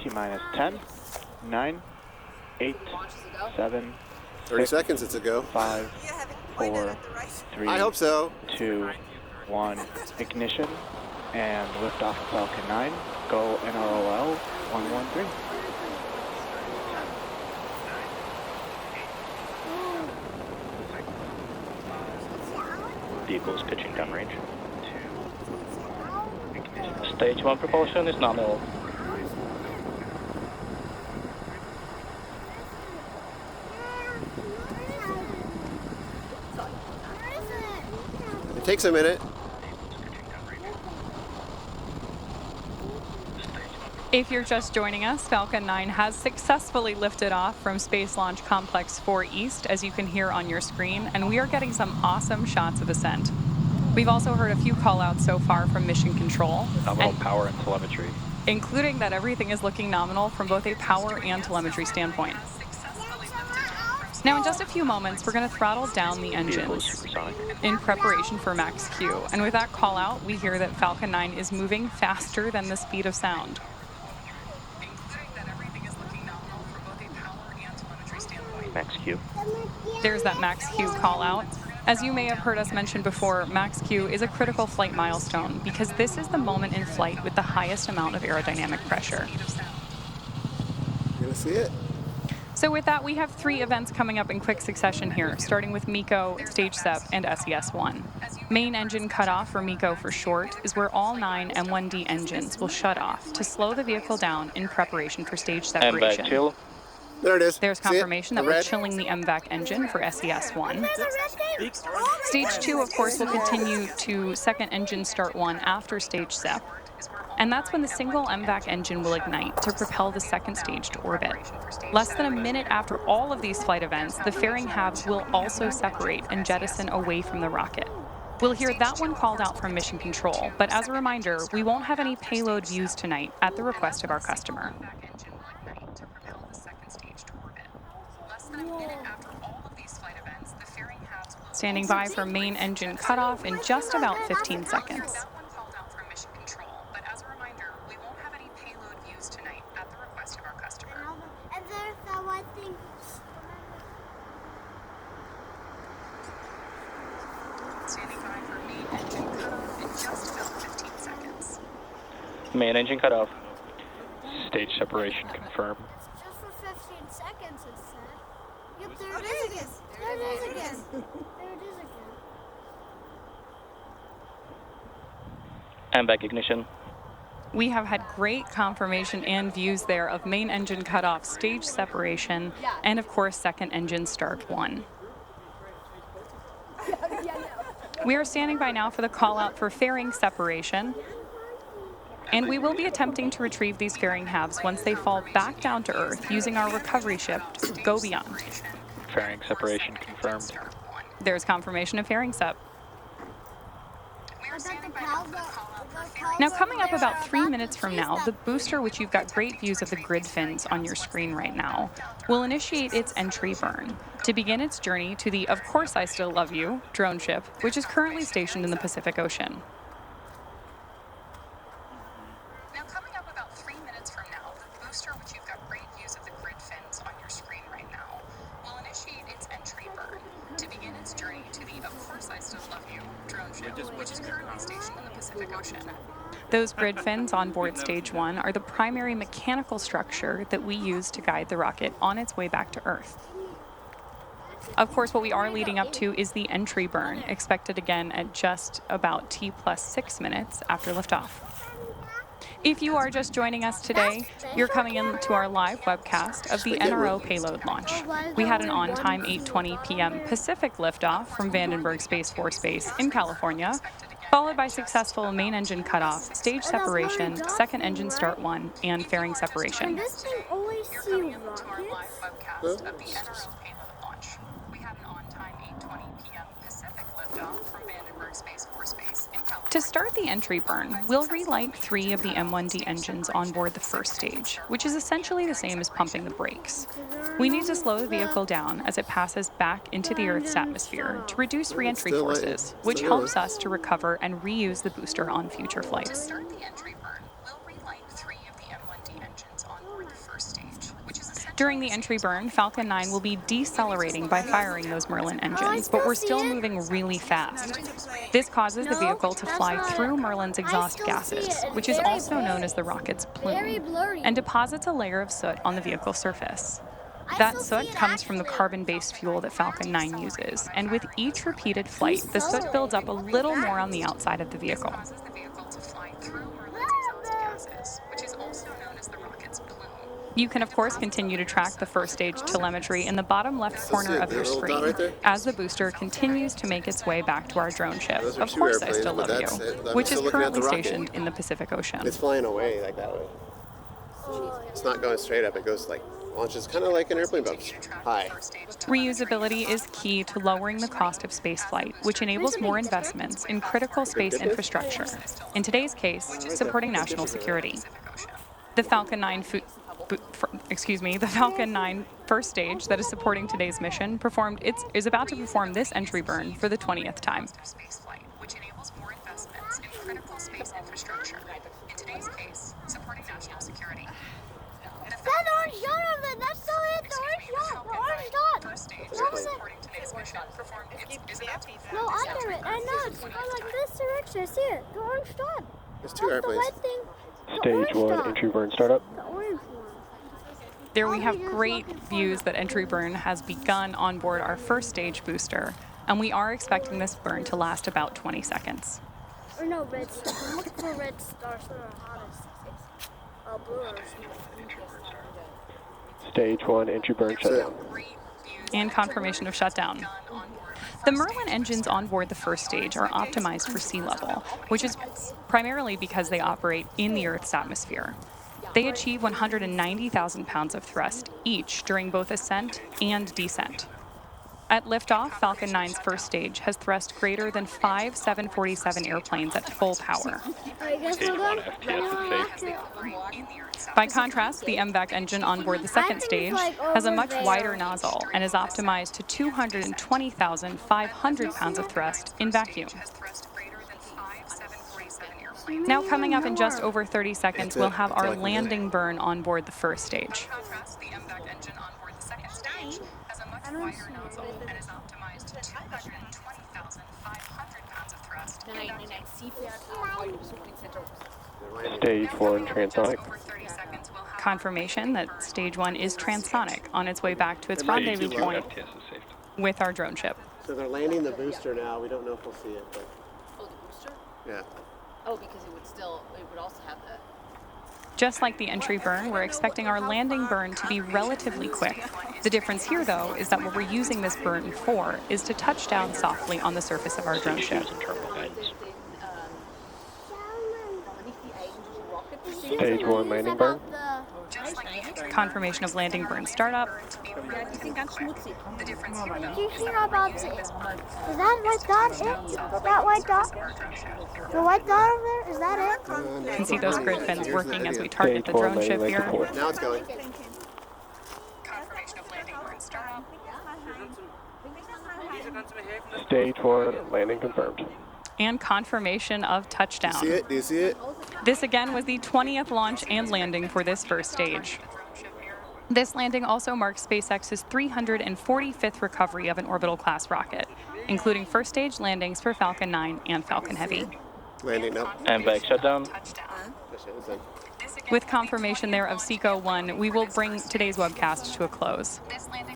T-minus 10, 9, 8, 7, 30 6, seconds, it's a go. 5, 4, 3, I hope so. 2, 1, ignition, and liftoff of Falcon 9. Go NROL 113. Vehicles pitching downrange. Stage 1 propulsion is nominal. It takes a minute. If you're just joining us, Falcon 9 has successfully lifted off from Space Launch Complex 4 East, as you can hear on your screen, and we are getting some awesome shots of ascent. We've also heard a few call-outs so far from Mission Control. Nominal power and telemetry. Including that everything is looking nominal from both a power and telemetry standpoint. Now, in just a few moments, we're going to throttle down the engines in preparation for max Q. And with that call-out, we hear that Falcon 9 is moving faster than the speed of sound. Max Q. There's that max Q call out. As you may have heard us mention before, max Q is a critical flight milestone because this is the moment in flight with the highest amount of aerodynamic pressure. You're gonna see it. So with that, we have 3 events coming up in quick succession here, starting with MECO, Stage SEP, and SES-1. Main engine cutoff, or MECO for short, is where all 9 M1D engines will shut off to slow the vehicle down in preparation for stage separation. MVAC chill. There it is. There's confirmation that we're chilling the MVAC engine for SES-1. Stage 2, of course, will continue to second engine start 1 after stage SEP. And that's when the single MVAC engine will ignite to propel the second stage to orbit. Less than a minute after all of these flight events, the fairing halves will also separate and jettison away from the rocket. We'll hear that one called out from Mission Control, but as a reminder, we won't have any payload views tonight at the request of our customer. Standing by for main engine cutoff in just about 15 seconds. Main engine cutoff. Stage separation confirmed. Just for 15 seconds, it said. Yep, there it is again. There it is again. There it is again. MVAC ignition. We have had great confirmation and views there of main engine cutoff, stage separation, and of course, second engine start 1. We are standing by now for the call out for fairing separation. And we will be attempting to retrieve these fairing halves once they fall back down to Earth using our recovery ship, Go Beyond. Fairing separation confirmed. There's confirmation of fairing sep. Now, coming up about 3 minutes from now, the booster, which you've got great views of the grid fins on your screen right now, will initiate its entry burn to begin its journey to the Of Course I Still Love You drone ship, which is currently stationed in the Pacific Ocean. Those grid fins on board Stage 1 are the primary mechanical structure that we use to guide the rocket on its way back to Earth. Of course, what we are leading up to is the entry burn, expected again at just about T+6 minutes after liftoff. If you are just joining us today, you're coming into our live webcast of the NRO payload launch. We had an on-time 8:20 p.m. Pacific liftoff from Vandenberg Space Force Base in California, followed by successful main engine cutoff, stage separation, second engine start 1, and fairing separation. This thing always see rockets? To start the entry burn, we'll relight 3 of the M1D engines on board the first stage, which is essentially the same as pumping the brakes. We need to slow the vehicle down as it passes back into the Earth's atmosphere to reduce re-entry forces, which helps us to recover and reuse the booster on future flights. To start the entry burn, we'll relight 3 of the M1D engines on During the entry burn, Falcon 9 will be decelerating by firing those Merlin engines, but we're still moving really fast. This causes the vehicle to fly through Merlin's exhaust gases, which is also known as the rocket's plume, and deposits a layer of soot on the vehicle surface. That soot comes from the carbon-based fuel that Falcon 9 uses, and with each repeated flight, the soot builds up a little more on the outside of the vehicle. You can, of course, continue to track the first stage telemetry in the bottom left corner of your screen as the booster continues to make its way back to our drone ship. Those are Of two course, I airplanes, still but love that's you, it. I'm which still is looking at currently the rocket. stationed in the Pacific Ocean. It's flying away like that way. It's not going straight up. It goes like, launches kind of like an airplane bumps. High. Reusability is key to lowering the cost of spaceflight, which enables more investments in critical space infrastructure. In today's case, supporting national security. The Falcon 9 the Falcon 9 first stage that is supporting today's mission is about to perform this entry burn for the 20th time. Which enables more investments in critical space infrastructure. In today's case, supporting national security. That orange dot of it, that's still it, the orange dot, the orange dot. That was it. No, under it, I know, it's going like this direction, I see it, the orange dot. There's two That's the airplanes. white thing. The Stage orange 1 dot. entry burn startup. The orange one. There we have great views that entry burn has begun on board our first stage booster, and we are expecting this burn to last about 20 seconds. Or no, red star. Look for red stars that are hottest. Blue or Stage 1 entry burn shutdown. And confirmation of shutdown. The Merlin engines on board the first stage are optimized for sea level, which is primarily because they operate in the Earth's atmosphere. They achieve 190,000 pounds of thrust each during both ascent and descent. At liftoff, Falcon 9's first stage has thrust greater than 5 747 airplanes at full power. Stage 1 FPS is safe. By contrast, the MVAC engine on board the second stage has a much wider nozzle and is optimized to 220,500 pounds of thrust in vacuum. Now coming up in just over 30 seconds, we'll have our landing burn on board the first stage. Stage 1 transonic. Confirmation that stage 1 is transonic on its way back to its It might be rendezvous too low. point FPS is safe. with our drone ship. So they're landing the booster now. We don't know if we'll see it, but Oh, the booster? yeah. Oh, because it would also have the... Just like the entry burn, we're expecting our landing burn to be relatively quick. The difference here, though, is that what we're using this burn for is to touch down softly on the surface of our drone ship. Stage 1 landing burn. Confirmation of landing burn startup. Did you hear about this? Is that white dot it? That white dot? The white dot over there? Is that it? You can see those grid fins working as we target the drone ship here. Now it's going. Confirmation of landing burn startup. Stage 1 landing confirmed. And confirmation of touchdown. See it? Do you see it? This again was the 20th launch and landing for this first stage. This landing also marks SpaceX's 345th recovery of an orbital class rocket, including first stage landings for Falcon 9 and Falcon Heavy. Landing, no. MVAC shutdown. With confirmation there of SECO 1, we will bring today's webcast to a close.